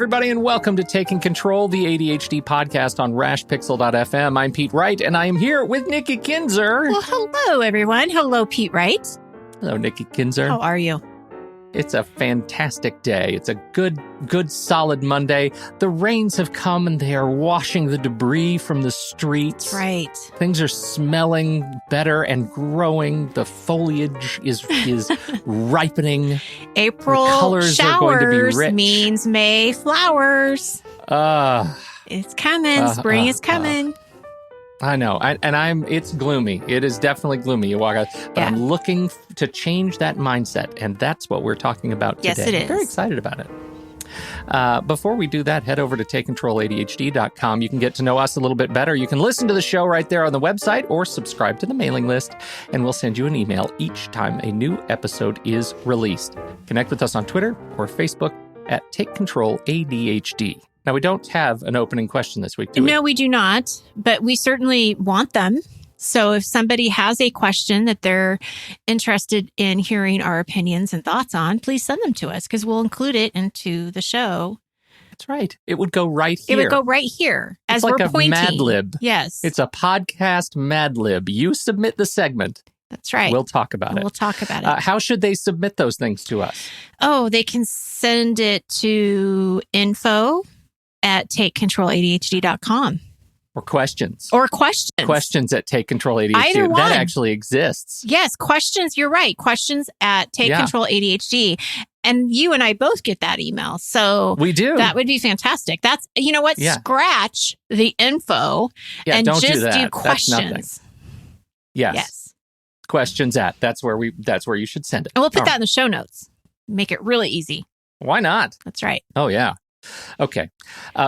everybody, and welcome to Taking Control, the ADHD podcast on rashpixel.fm. I'm Pete Wright, and I am here with Nikki Kinzer. Well, hello, everyone. Hello, Pete Wright. Hello, Nikki Kinzer. How are you? It's a fantastic day. It's a good, solid Monday. The rains have come, and they are washing the debris from the streets. Right. Things are smelling better and growing. The foliage is ripening. April the colors showers are going to be rich. Means May flowers. It's coming. Spring is coming. I know. It's gloomy. It is definitely gloomy. You walk out, but I'm looking to change that mindset. And that's what we're talking about today. Yes, it is. I'm very excited about it. Before we do that, head over to takecontroladhd.com. You can get to know us a little bit better. You can listen to the show right there on the website or subscribe to the mailing list, and we'll send you an email each time a new episode is released. Connect with us on Twitter or Facebook at takecontroladhd. Now, we don't have an opening question this week, do we? No, we do not, but we certainly want them. So if somebody has a question that they're interested in hearing our opinions and thoughts on, please send them to us because we'll include it into the show. That's right. It would go right here. It would go right here as it's like we're pointing. Mad Lib. Yes. It's a podcast Mad Lib. You submit the segment. That's right. We'll talk about it. We'll talk about it. How should they submit those things to us? Oh, they can send it to info@takecontroladhd.com. Or questions. Questions at takecontroladhd. Either one. That actually exists. Yes, questions. You're right. Questions at takecontroladhd. And you and I both get that email. So we do. That would be fantastic. That's, you know what? Yeah. Scratch the info and don't just do, that. do questions. Yes. Questions at. That's where you should send it. And we'll put that in the show notes. Make it really easy. Why not? That's right. Oh, yeah. Okay.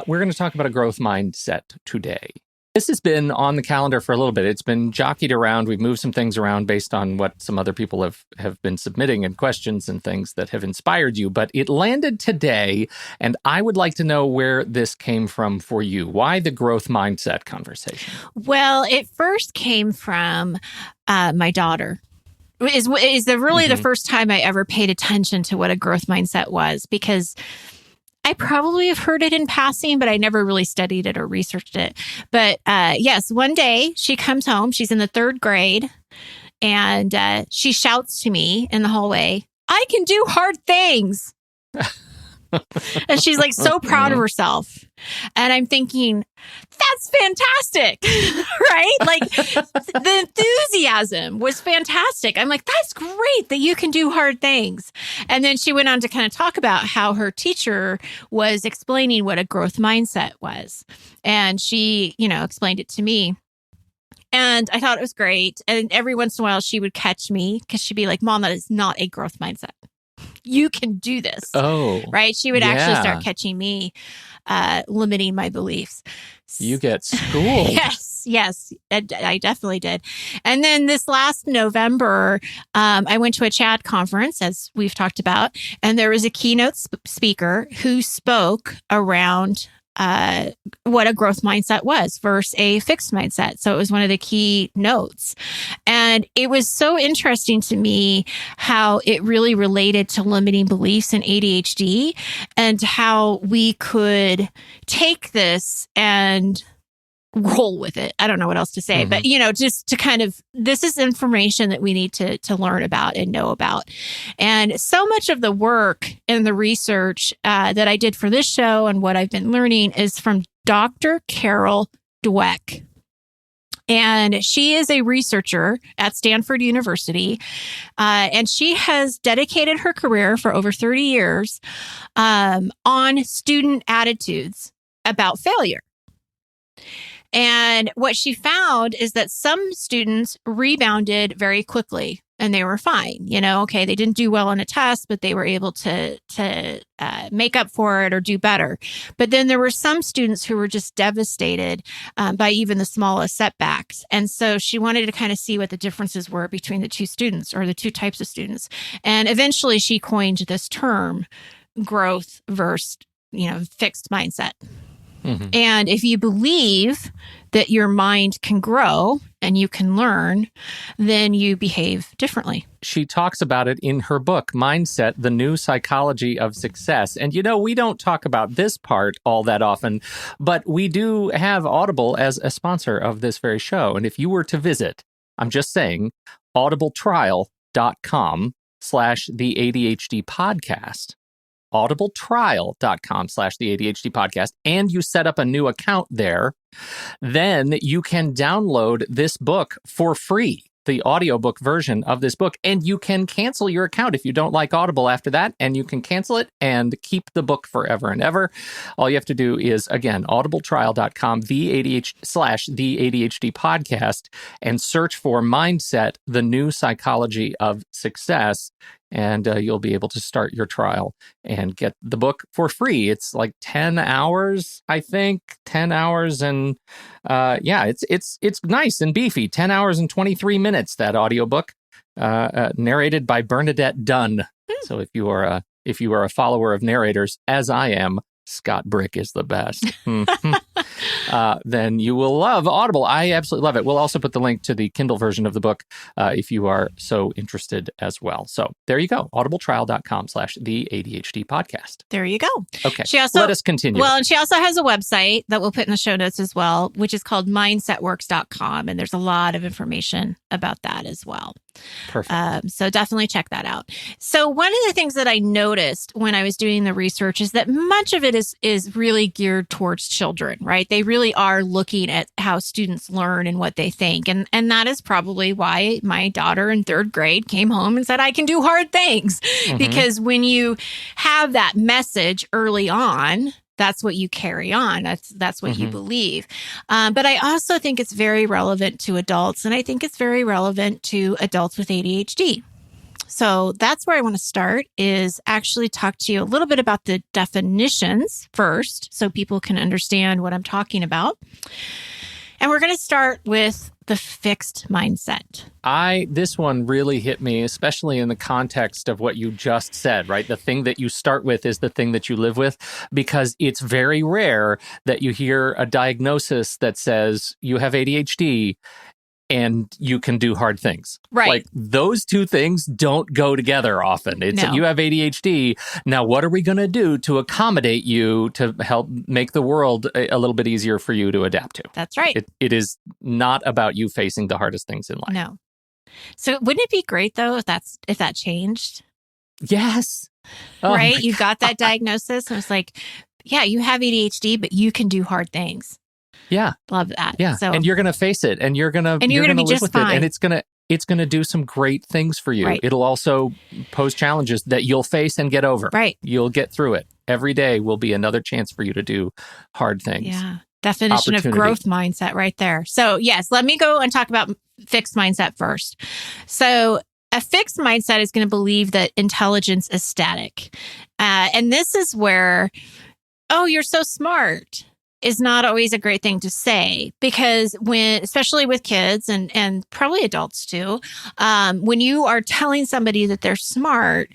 We're going to talk about a growth mindset today. This has been on the calendar for a little bit. It's been jockeyed around. We've moved some things around based on what some other people have been submitting and questions and things that have inspired you. But it landed today, and I would like to know where this came from for you. Why the growth mindset conversation? Well, it first came from my daughter. Is the first time I ever paid attention to what a growth mindset was, because I probably have heard it in passing, but I never really studied it or researched it. But yes, one day she comes home, she's in the 3rd grade, and she shouts to me in the hallway, "I can do hard things." And she's like so proud of herself. And I'm thinking, that's fantastic, right? Like the enthusiasm was fantastic. I'm like, that's great that you can do hard things. And then she went on to kind of talk about how her teacher was explaining what a growth mindset was. And she, explained it to me. And I thought it was great. And every once in a while she would catch me because she'd be like, "Mom, that is not a growth mindset. You can do this." Oh, right. She would actually start catching me, limiting my beliefs. You get schooled. Yes, I definitely did. And then this last November, I went to a CHAD conference, as we've talked about, and there was a keynote speaker who spoke around what a growth mindset was versus a fixed mindset. So it was one of the key notes. And it was so interesting to me how it really related to limiting beliefs in ADHD and how we could take this and roll with it. I don't know what else to say, but just to kind of, this is information that we need to learn about and know about. And so much of the work and the research that I did for this show and what I've been learning is from Dr. Carol Dweck. And she is a researcher at Stanford University. And she has dedicated her career for over 30 years on student attitudes about failure. And what she found is that some students rebounded very quickly and they were fine. Okay, they didn't do well on a test, but they were able to make up for it or do better. But then there were some students who were just devastated by even the smallest setbacks. And so she wanted to kind of see what the differences were between the two students or the two types of students. And eventually she coined this term, growth versus, fixed mindset. Mm-hmm. And if you believe that your mind can grow and you can learn, then you behave differently. She talks about it in her book, Mindset, The New Psychology of Success. And, we don't talk about this part all that often, but we do have Audible as a sponsor of this very show. And if you were to visit, I'm just saying, audibletrial.com/the ADHD podcast, audibletrial.com/the ADHD podcast, and you set up a new account there, then you can download this book for free, the audiobook version of this book, and you can cancel your account if you don't like Audible after that, and you can cancel it and keep the book forever and ever. All you have to do is, again, audibletrial.com, the ADHD podcast, and search for Mindset, The New Psychology of Success, and you'll be able to start your trial and get the book for free. It's like 10 hours, I think, 10 hours. And it's nice and beefy. 10 hours and 23 minutes, that audiobook, narrated by Bernadette Dunn. So if you are a follower of narrators, as I am, Scott Brick is the best. Then you will love Audible. I absolutely love it. We'll also put the link to the Kindle version of the book if you are so interested as well. So there you go. audibletrial.com/the ADHD podcast. There you go. Okay. Let us continue. Well, and she also has a website that we'll put in the show notes as well, which is called mindsetworks.com. And there's a lot of information about that as well. Perfect. So definitely check that out. So one of the things that I noticed when I was doing the research is that much of it is really geared towards children, right? They really are looking at how students learn and what they think. And that is probably why my daughter in third grade came home and said, I can do hard things. Mm-hmm. Because when you have that message early on, that's what you carry on. That's what you believe. But I also think it's very relevant to adults. And I think it's very relevant to adults with ADHD. So that's where I want to start, is actually talk to you a little bit about the definitions first, so people can understand what I'm talking about. And we're going to start with the fixed mindset. This one really hit me, especially in the context of what you just said, right? The thing that you start with is the thing that you live with, because it's very rare that you hear a diagnosis that says you have ADHD and you can do hard things. Right. Like, those two things don't go together often. It's No. You have ADHD. Now, what are we going to do to accommodate you to help make the world a little bit easier for you to adapt to? That's right. It is not about you facing the hardest things in life. No. So wouldn't it be great, though, if that changed? Yes. Oh, right? You got that diagnosis and it's like, yeah, you have ADHD, but you can do hard things. Yeah. Love that. Yeah. So, and you're going to face it, and you're going to be live just with fine. it, and it's going to do some great things for you. Right. It'll also pose challenges that you'll face and get over. Right. You'll get through it. Every day will be another chance for you to do hard things. Yeah. Definition of growth mindset right there. So yes, let me go and talk about fixed mindset first. So a fixed mindset is going to believe that intelligence is static. And this is where, oh, you're so smart, is not always a great thing to say, because especially with kids and probably adults too, when you are telling somebody that they're smart,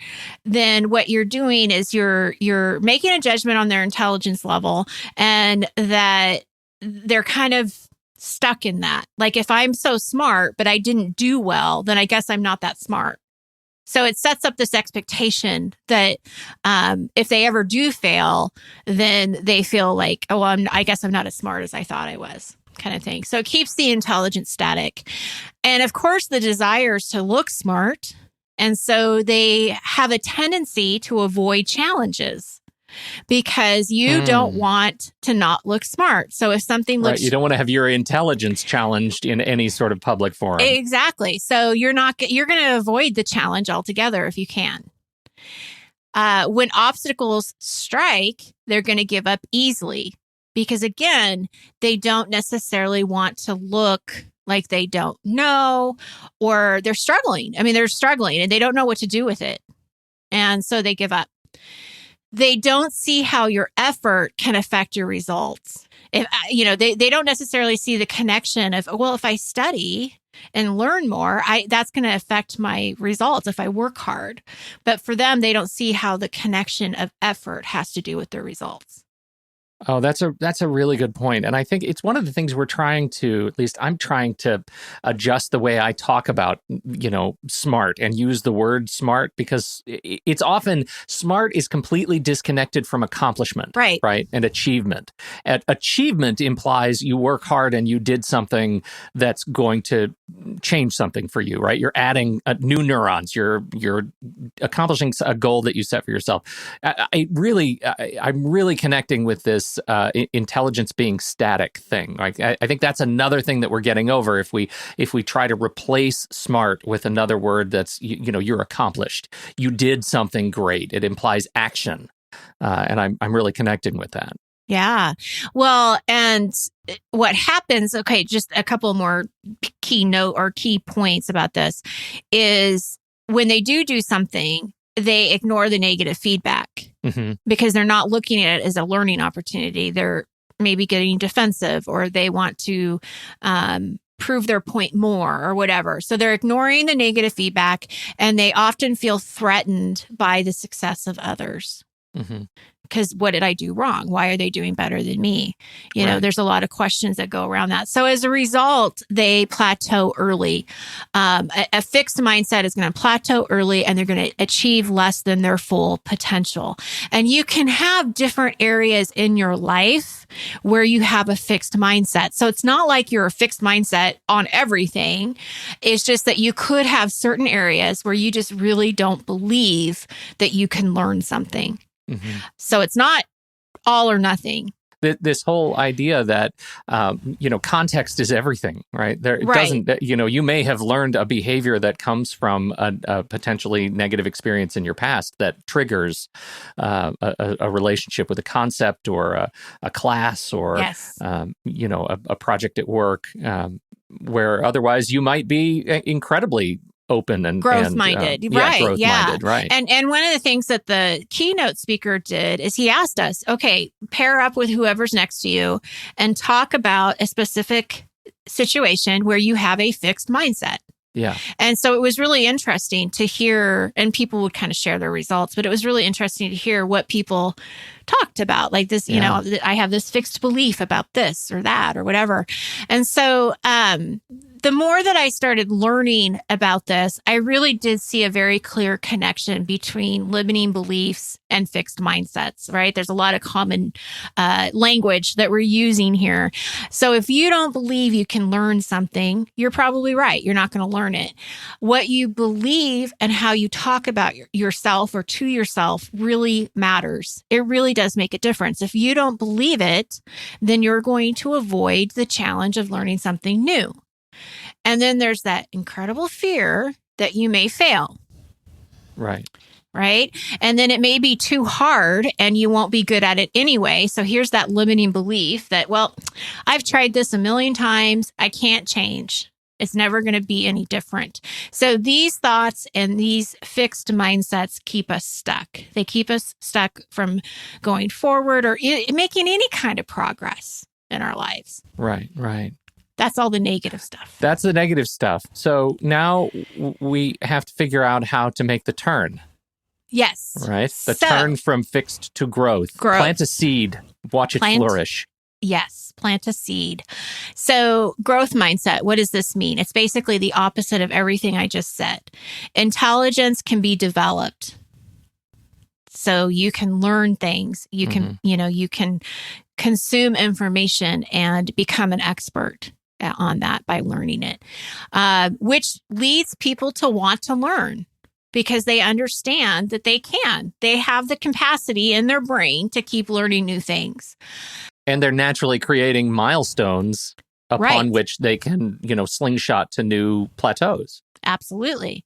then what you're doing is you're making a judgment on their intelligence level, and that they're kind of stuck in that. Like, if I'm so smart, but I didn't do well, then I guess I'm not that smart. So it sets up this expectation that if they ever do fail, then they feel like, oh, I guess I'm not as smart as I thought I was, kind of thing. So it keeps the intelligence static. And of course, the desire is to look smart. And so they have a tendency to avoid challenges, because you don't want to not look smart. So if something looks... Right, you don't want to have your intelligence challenged in any sort of public forum. Exactly. So you're going to avoid the challenge altogether if you can. When obstacles strike, they're going to give up easily, because again, they don't necessarily want to look like they don't know, or they're struggling. I mean, they're struggling and they don't know what to do with it. And so they give up. They don't see how your effort can affect your results. If they don't necessarily see the connection of, well, if I study and learn more, that's going to affect my results if I work hard. But for them, they don't see how the connection of effort has to do with their results. Oh, that's a really good point. And I think it's one of the things we're trying to, at least I'm trying to adjust the way I talk about, smart and use the word smart, because it's often smart is completely disconnected from accomplishment, Right. right? And achievement. Achievement implies you work hard and you did something that's going to change something for you, right? You're adding new neurons. You're accomplishing a goal that you set for yourself. I'm really connecting with this intelligence being static thing. Like I think that's another thing that we're getting over if we try to replace smart with another word that's you're accomplished. You did something great. It implies action, and I'm really connecting with that. Yeah. Well, and what happens, okay, just a couple more key points about this is when they do something, they ignore the negative feedback because they're not looking at it as a learning opportunity. They're maybe getting defensive, or they want to prove their point more or whatever. So they're ignoring the negative feedback, and they often feel threatened by the success of others. Because what did I do wrong? Why are they doing better than me? There's a lot of questions that go around that. So as a result, they plateau early. A fixed mindset is going to plateau early, and they're going to achieve less than their full potential. And you can have different areas in your life where you have a fixed mindset. So it's not like you're a fixed mindset on everything. It's just that you could have certain areas where you just really don't believe that you can learn something. So it's not all or nothing. This whole idea that, context is everything, right? It doesn't, you may have learned a behavior that comes from a potentially negative experience in your past that triggers a relationship with a concept or a class or, a project at work, where otherwise you might be incredibly open and growth-minded. Growth-minded, right. And one of the things that the keynote speaker did is he asked us, okay, pair up with whoever's next to you and talk about a specific situation where you have a fixed mindset. Yeah. And so it was really interesting to hear, and people would kind of share their results, but it was really interesting to hear what people talked about. Like this, I have this fixed belief about this or that or whatever. And so the more that I started learning about this, I really did see a very clear connection between limiting beliefs and fixed mindsets, right? There's a lot of common language that we're using here. So if you don't believe you can learn something, you're probably right. You're not going to learn it. What you believe and how you talk about yourself or to yourself really matters. It really does make a difference. If you don't believe it, then you're going to avoid the challenge of learning something new. And then there's that incredible fear that you may fail. Right. Right. And then it may be too hard and you won't be good at it anyway. So here's that limiting belief that, well, I've tried this a million times. I can't change. It's never going to be any different. So these thoughts and these fixed mindsets keep us stuck. They keep us stuck from going forward or making any kind of progress in our lives. Right. That's all the negative stuff. That's the negative stuff. So now we have to figure out how to make the turn. Yes. Right? The turn from fixed to growth. Plant a seed. Watch it flourish. Yes. Plant a seed. So growth mindset, what does this mean? It's basically the opposite of everything I just said. Intelligence can be developed. So you can learn things. You can, you can consume information and become an expert on that by learning it, which leads people to want to learn because they understand that they can. They have the capacity in their brain to keep learning new things. And they're naturally creating milestones upon which they can, slingshot to new plateaus. Absolutely.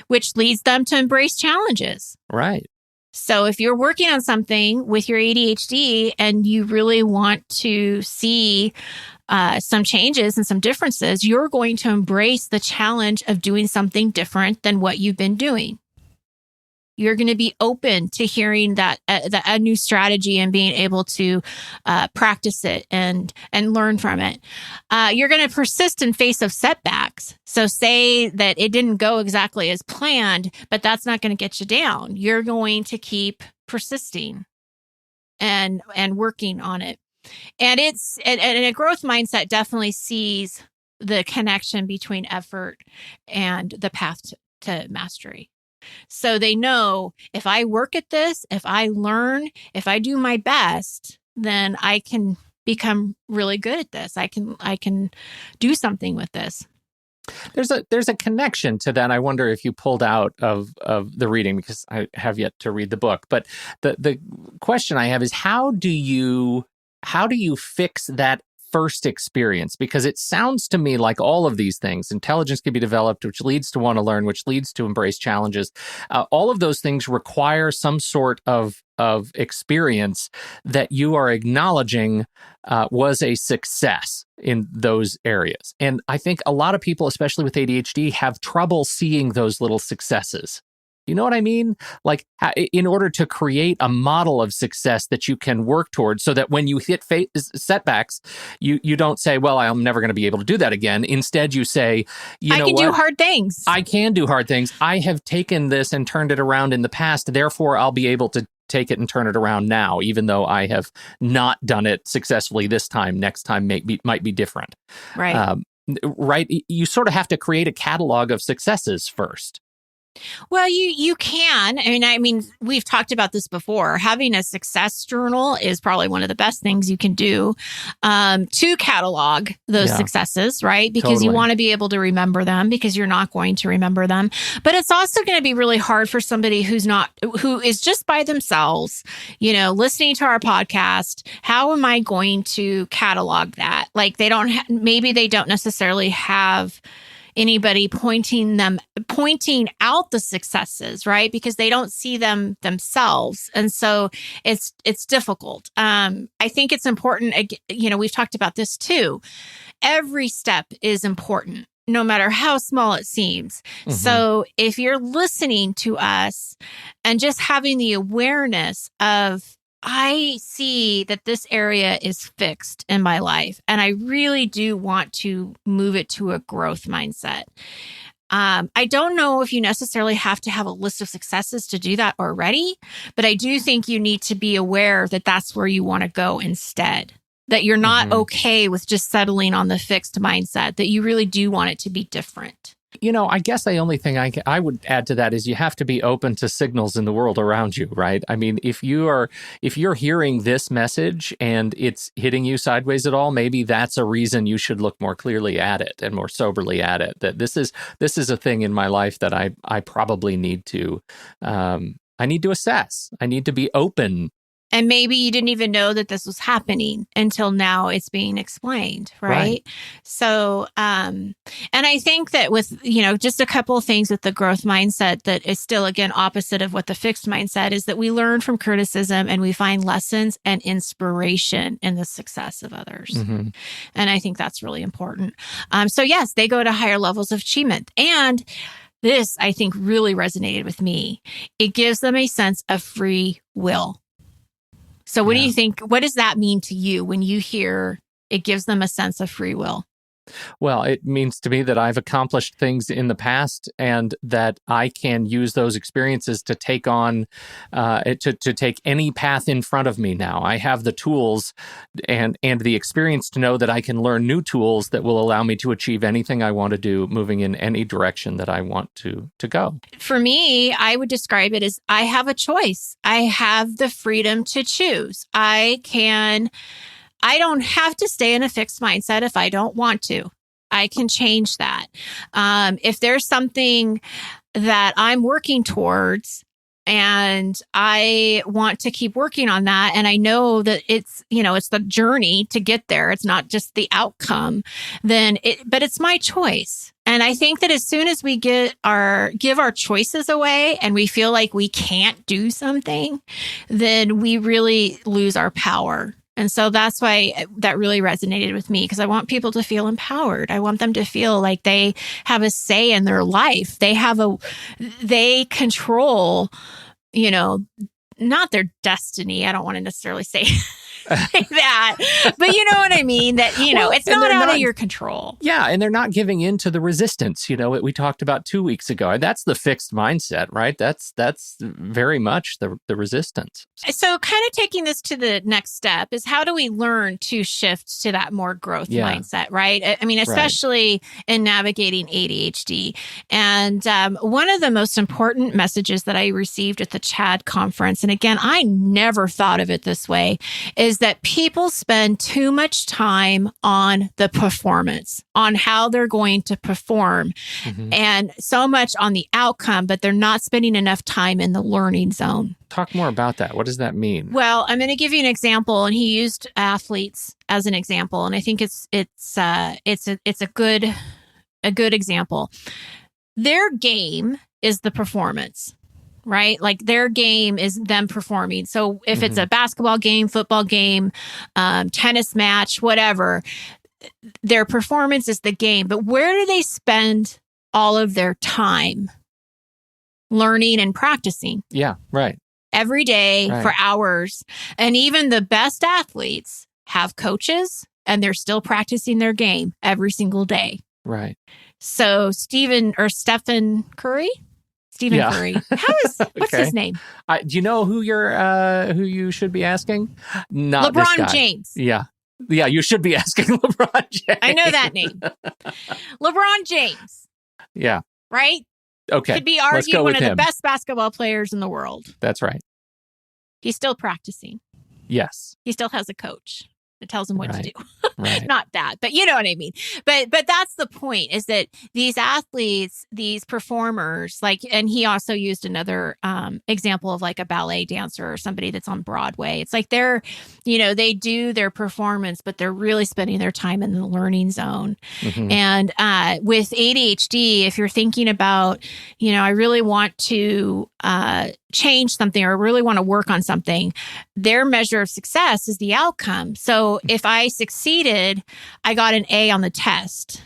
Which leads them to embrace challenges. Right. So if you're working on something with your ADHD and you really want to see some changes and some differences, you're going to embrace the challenge of doing something different than what you've been doing. You're going to be open to hearing that a new strategy and being able to practice it and learn from it. You're going to persist in face of setbacks. So say that it didn't go exactly as planned, but that's not going to get you down. You're going to keep persisting. and working on it. And and a growth mindset definitely sees the connection between effort and the path to mastery. So they know if I work at this, if I learn, if I do my best, then I can become really good at this. I can do something with this. There's a connection to that. I wonder if you pulled out of the reading, because I have yet to read the book. But the question I have is, how do you fix that first experience? Because it sounds to me like all of these things, intelligence can be developed, which leads to want to learn, which leads to embrace challenges. All of those things require some sort of experience that you are acknowledging was a success in those areas. And I think a lot of people, especially with ADHD, have trouble seeing those little successes. You know what I mean? Like, in order to create a model of success that you can work towards, so that when you hit setbacks, you don't say, well, I'm never going to be able to do that again. Instead, you say, I can do hard things. I can do hard things. I have taken this and turned it around in the past. Therefore, I'll be able to take it and turn it around now, even though I have not done it successfully this time. Next time might be different. Right. Right. You sort of have to create a catalog of successes first. Well, you can. I mean, we've talked about this before. Having a success journal is probably one of the best things you can do to catalog those successes, right? Because you want to be able to remember them, because you're not going to remember them. But it's also going to be really hard for somebody who is just by themselves, listening to our podcast. How am I going to catalog that? Like, maybe they don't necessarily have anybody pointing out the successes, right? Because they don't see them themselves. And so it's difficult. I think it's important. We've talked about this too. Every step is important, no matter how small it seems. Mm-hmm. So if you're listening to us and just having the awareness of, I see that this area is fixed in my life, and I really do want to move it to a growth mindset. I don't know if you necessarily have to have a list of successes to do that already, but I do think you need to be aware that that's where you want to go instead, that you're not okay with just settling on the fixed mindset, that you really do want it to be different. I guess the only thing I would add to that is you have to be open to signals in the world around you, right? I mean, if you're hearing this message and it's hitting you sideways at all, maybe that's a reason you should look more clearly at it and more soberly at it. That this is a thing in my life that I probably need to assess. I need to be open. And maybe you didn't even know that this was happening until now it's being explained, right? So, and I think that with, just a couple of things with the growth mindset that is still, again, opposite of what the fixed mindset is, that we learn from criticism and we find lessons and inspiration in the success of others. Mm-hmm. And I think that's really important. So yes, they go to higher levels of achievement. And this, I think, really resonated with me. It gives them a sense of free will. So what do you think? What does that mean to you when you hear it gives them a sense of free will? Well, it means to me that I've accomplished things in the past and that I can use those experiences to take on, to take any path in front of me now. I have the tools and the experience to know that I can learn new tools that will allow me to achieve anything I want to do, moving in any direction that I want to go. For me, I would describe it as I have a choice. I have the freedom to choose. I don't have to stay in a fixed mindset if I don't want to. I can change that. If there's something that I'm working towards and I want to keep working on that, and I know that it's the journey to get there, it's not just the outcome, but it's my choice. And I think that as soon as we give our choices away and we feel like we can't do something, then we really lose our power. And so that's why that really resonated with me, because I want people to feel empowered. I want them to feel like they have a say in their life. They control, not their destiny. I don't want to necessarily say like that. But you know what I mean? That, Well, it's and not they're out not- of your control. Yeah, and they're not giving in to the resistance, we talked about 2 weeks ago. And that's the fixed mindset, right? That's very much the resistance. So kind of taking this to the next step is, how do we learn to shift to that more growth mindset, right? I mean, especially in navigating ADHD. And one of the most important messages that I received at the CHAD conference, and again, I never thought of it this way, is that people spend too much time on the performance, on how they're going to perform, and so much on the outcome, but they're not spending enough time in the learning zone. Talk more about that. What does that mean? Well, I'm going to give you an example, and he used athletes as an example, and I think it's a good example. Their game is the performance, right? Like their game is them performing. So if it's a basketball game, football game, tennis match, whatever, their performance is the game. But where do they spend all of their time? Learning and practicing. Yeah, right. Every day for hours. And even the best athletes have coaches, and they're still practicing their game every single day. Right. So Stephen Curry? Stephen Curry. What's his name? Do you know who you should be asking? Not LeBron this guy. James. Yeah. Yeah, you should be asking LeBron James. I know that name. LeBron James. Yeah. Right? Okay. Could be Let's argued go one with of him. the best basketball players in the world. That's right. He's still practicing. Yes. He still has a coach that tells him what to do. Right. Not that, but you know what I mean. But that's the point, is that these athletes, these performers, and he also used another example of like a ballet dancer or somebody that's on Broadway. It's like they do their performance, but they're really spending their time in the learning zone. And with ADHD, if you're thinking about, I really want to change something, or really want to work on something, their measure of success is the outcome. So if I succeeded, I got an A on the test.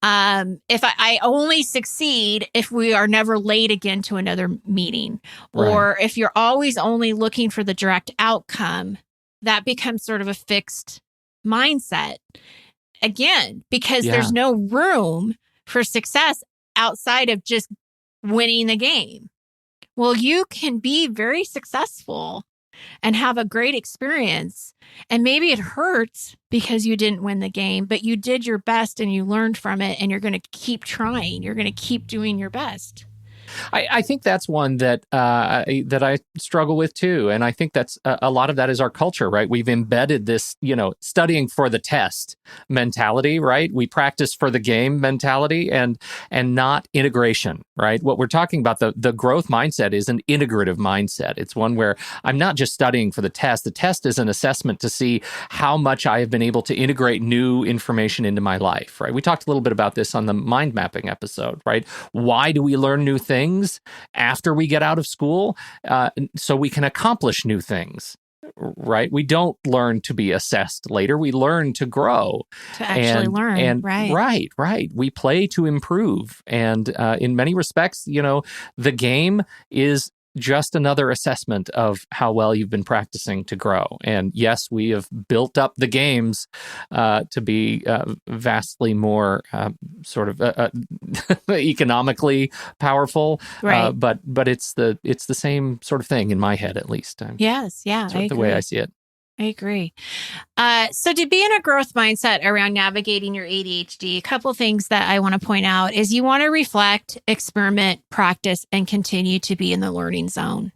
If I only succeed if we are never late again to another meeting, or if you're always only looking for the direct outcome, that becomes sort of a fixed mindset again, because there's no room for success outside of just winning the game. Well, you can be very successful and have a great experience, and maybe it hurts because you didn't win the game, but you did your best and you learned from it, and you're going to keep trying. You're going to keep doing your best. I think that's one that I struggle with too, and I think that's a lot of that is our culture, right? We've embedded this, studying for the test mentality, right? We practice for the game mentality, and not integration, right? What we're talking about, the growth mindset, is an integrative mindset. It's one where I'm not just studying for the test. The test is an assessment to see how much I have been able to integrate new information into my life, right? We talked a little bit about this on the mind mapping episode, right? Why do we learn new things after we get out of school? So we can accomplish new things, right? We don't learn to be assessed later. We learn to grow. To actually learn, and right. Right. We play to improve. And in many respects, the game is just another assessment of how well you've been practicing to grow. And yes, we have built up the games to be vastly more sort of economically powerful. Right. But it's the same sort of thing in my head, at least. Yes. Yeah. Sort of the way I see it. I agree. So to be in a growth mindset around navigating your ADHD, a couple things that I want to point out is you want to reflect, experiment, practice, and continue to be in the learning zone.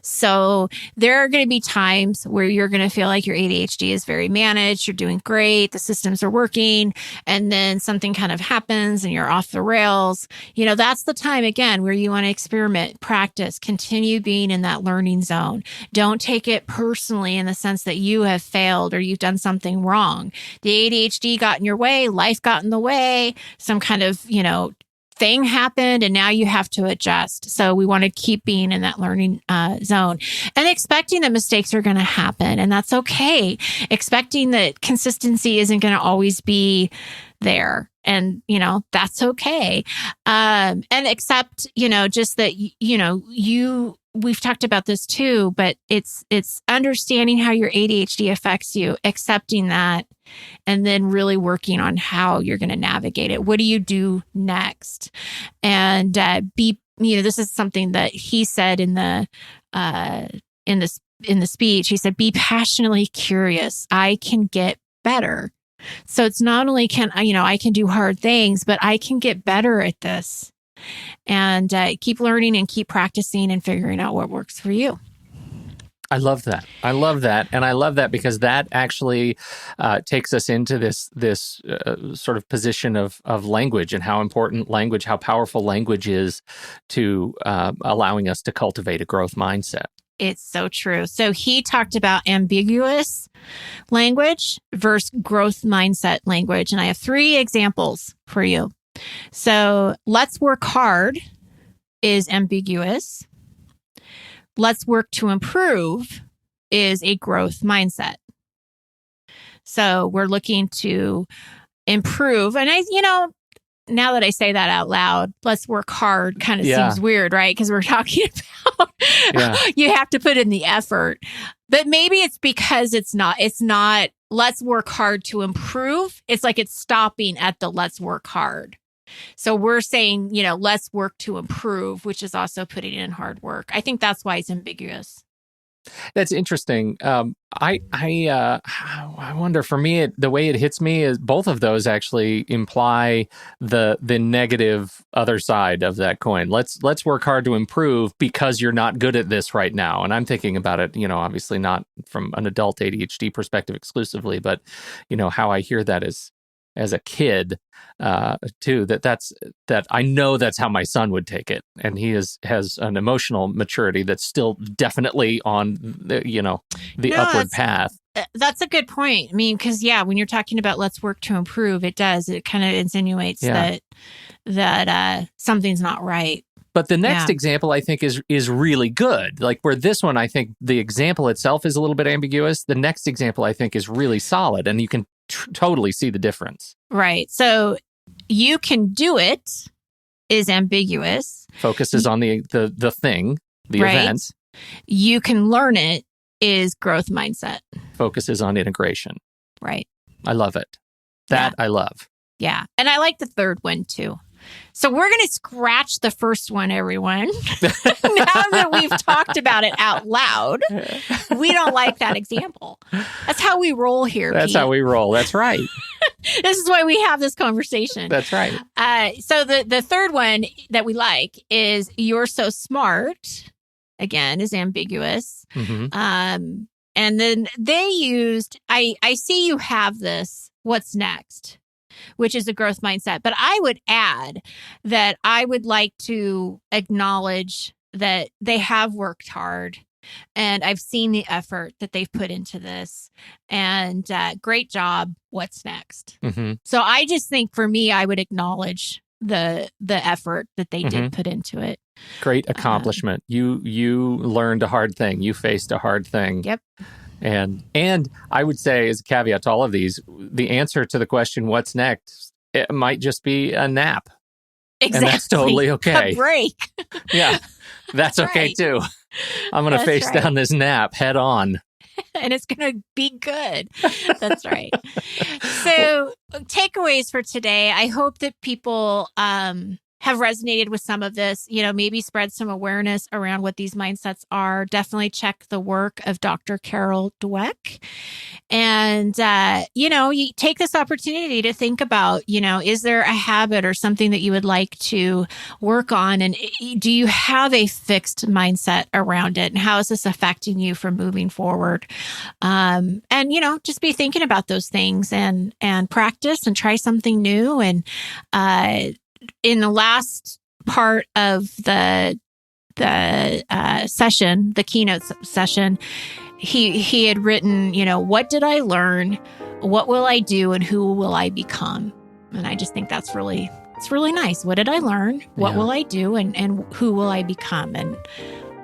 So there are going to be times where you're going to feel like your ADHD is very managed, you're doing great, the systems are working, and then something kind of happens and you're off the rails. That's the time, again, where you want to experiment, practice, continue being in that learning zone. Don't take it personally in the sense that you have failed or you've done something wrong. The ADHD got in your way, life got in the way, some kind of, thing happened, and now you have to adjust. So we want to keep being in that learning zone, and expecting that mistakes are going to happen, and that's okay. Expecting that consistency isn't going to always be there. And, that's okay. And accept, just that, we've talked about this too, but it's understanding how your ADHD affects you, accepting that, and then really working on how you're going to navigate it. What do you do next? And this is something that he said in the speech. He said, be passionately curious. I can get better. So it's not only I can do hard things, but I can get better at this, and keep learning and keep practicing and figuring out what works for you. I love that. And I love that because that actually takes us into this sort of position of language and how important language, how powerful language is to allowing us to cultivate a growth mindset. It's so true. So he talked about ambiguous language versus growth mindset language. And I have 3 examples for you. So let's work hard is ambiguous. Let's work to improve is a growth mindset. So we're looking to improve. And now that I say that out loud, let's work hard kind of seems weird, right? Because we're talking about you have to put in the effort. But maybe it's because it's not let's work hard to improve. It's like it's stopping at the let's work hard. So we're saying, let's work to improve, which is also putting in hard work. I think that's why it's ambiguous. That's interesting. I wonder, for me, the way it hits me is both of those actually imply the negative other side of that coin. Let's work hard to improve because you're not good at this right now. And I'm thinking about it, obviously not from an adult ADHD perspective exclusively, but how I hear that as a kid too, that I know that's how my son would take it. And he has an emotional maturity that's still definitely on the upward path. That's a good point. I mean, because when you're talking about let's work to improve, it kind of insinuates that something's not right. But the next example, I think, is really good. Like where this one, I think the example itself is a little bit ambiguous. The next example, I think, is really solid, and you can totally see the difference. Right. So you can do it is ambiguous. Focuses on the thing, the event. You can learn it is growth mindset. Focuses on integration. Right. I love it. I love. Yeah. And I like the third one too. So we're going to scratch the first one, everyone. Now that we've talked about it out loud, we don't like that example. That's how we roll here, That's Pete. how we roll. That's right. This is why we have this conversation. That's right. So the third one that we like is you're so smart, again, is ambiguous. Mm-hmm. And then they used, I see you have this, what's next? Which is a growth mindset. But I would add that I would like to acknowledge that they have worked hard and I've seen the effort that they've put into this, and great job. What's next? Mm-hmm. So I just think for me, I would acknowledge the effort that they did put into it. Great accomplishment. You learned a hard thing. You faced a hard thing. Yep. And I would say, as a caveat to all of these, the answer to the question, what's next, it might just be a nap. Exactly. And that's totally okay. A break. Yeah, that's okay right. too. I'm going to face down this nap head on. And it's going to be good. That's right. So takeaways for today. I hope that people have resonated with some of this, maybe spread some awareness around what these mindsets are. Definitely check the work of Dr. Carol Dweck. And, you take this opportunity to think about, is there a habit or something that you would like to work on? And do you have a fixed mindset around it? And how is this affecting you from moving forward? And, just be thinking about those things and practice and try something new. And, in the last part of the session, the keynote session, he had written, what did I learn? What will I do? And who will I become? And I just think it's really nice. What did I learn? What will I do? And who will I become? And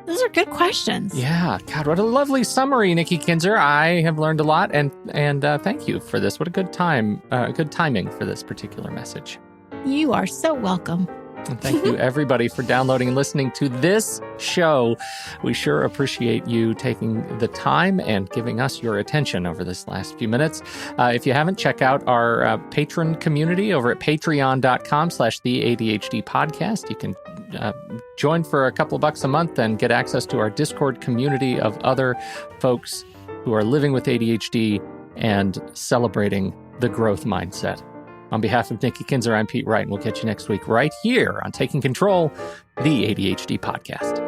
Those are good questions. Yeah. God, what a lovely summary, Nikki Kinzer. I have learned a lot, and thank you for this. What a good timing for this particular message. You are so welcome. And thank you, everybody, for downloading and listening to this show. We sure appreciate you taking the time and giving us your attention over this last few minutes. If you haven't, check out our patron community over at patreon.com/the ADHD podcast. You can join for a couple bucks a month and get access to our Discord community of other folks who are living with ADHD and celebrating the growth mindset. On behalf of Nikki Kinzer, I'm Pete Wright, and we'll catch you next week right here on Taking Control, the ADHD podcast.